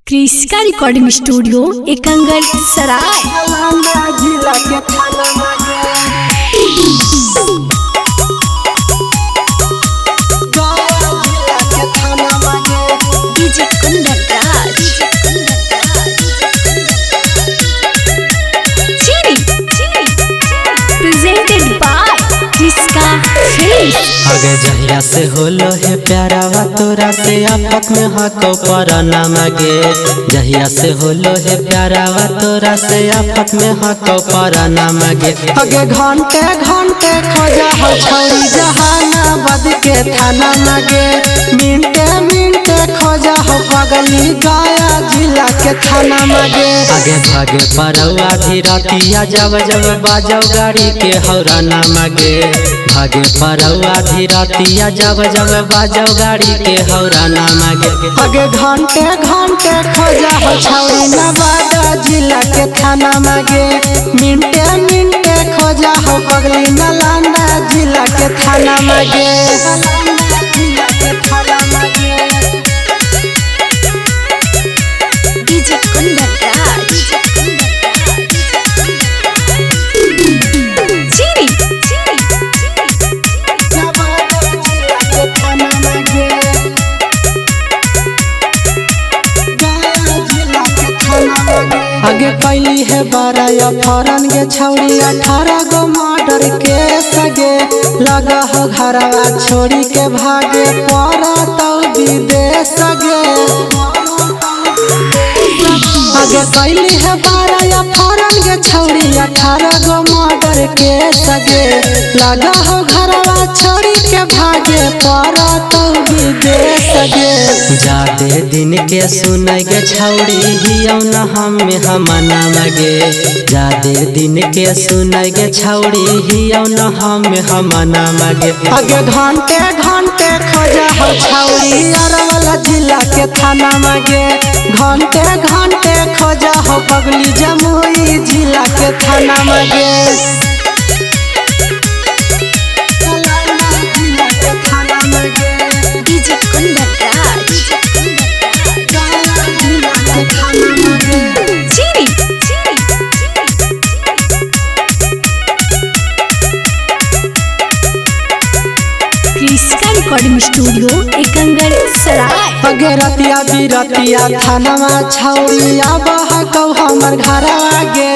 क्रिस्का recording studio Ekangar सराय जिला के थाना DJ Kundan Raj presented by Kriska films. आगे जहिया से होलो है प्यारा वा तोरा से आपत में हको पर ना मांगे। जहिया से होलो है प्यारा वा तोरा से आपत में हको पर ना मांगे। आगे घंटे घंटे खोजा हो छौरी जहानाबाद के थाना मांगे। मिनटे मिनटे खोजा हो पगली गया जिला के थाना मांगे। आगे भागे परौआ धीरतिया जब जब बाजो गाड़ी के हौरा ना मांगे। भागे परौआ धीरतिया जब जब बाजो गाड़ी के हौरा ना मांगे। आगे घंटे घंटे खोजा हो छौरी नवादा जिला के थाना मांगे। मिनटे मिनटे खोजा हो पगली नालंदा जिला के थाना मांगे। डीजे कुंदन राज आगे कैली है बारह फरन के छौरी 18 गो मर्डर के सगे। लगा हो घरवा छोड़ी के भागे पड़ा तो विदेश गे। आगे कैली है बारह फरन के छौरी 18 गो मर्डर के सगे। लगा हो घरवा छोड़ी के भागे पड़ा तो विदेश गे। जादे दिन के सुनै के छौरी हियौ न हमें हमना मगे। जादे दिन के सुनै के छौरी हियौ न हमें हमना मगे। आगे घंटे घंटे खोजा हो छौरी अरवल जिला के थाना मगे। घंटे घंटे खोजा हो बगली जमुई जिला के थाना मगे। डीजे कुंदन राज क्रिस्का रिकॉर्डिंग स्टूडियो एकंगर सराय। अगे रतिया बिरतिया थानवा छौरी आबह कौ हमर घरवा गे।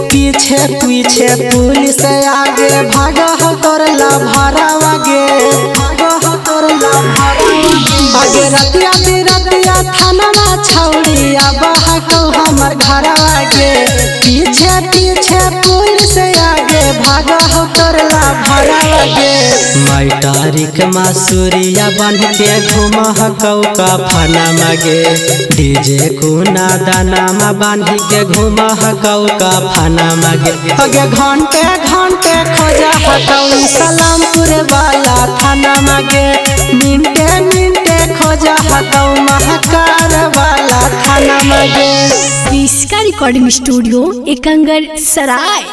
पीछे पीछे पुलिस आगे भागह तोरला भरवा गे। अगे रतिया बिरतिया थानवा छौरी आबह कौ हमर घरवा गे। पीछे पीछे पुलिस आगे भागह तोरला भरवा गे। मैटारिक मासूरिया बन के घुमह कौका फना मगे। डीजे कुना दाना बांध के घुमह कौका फना मगे। अगे घंटे घंटे खोजा हकौई सलामपुर वाला थाना मगे। मिनटे मिनटे खोजा हकौ महकार वाला थाना मगे। क्रिस्का रिकॉर्डिंग स्टूडियो एकंगर सराय।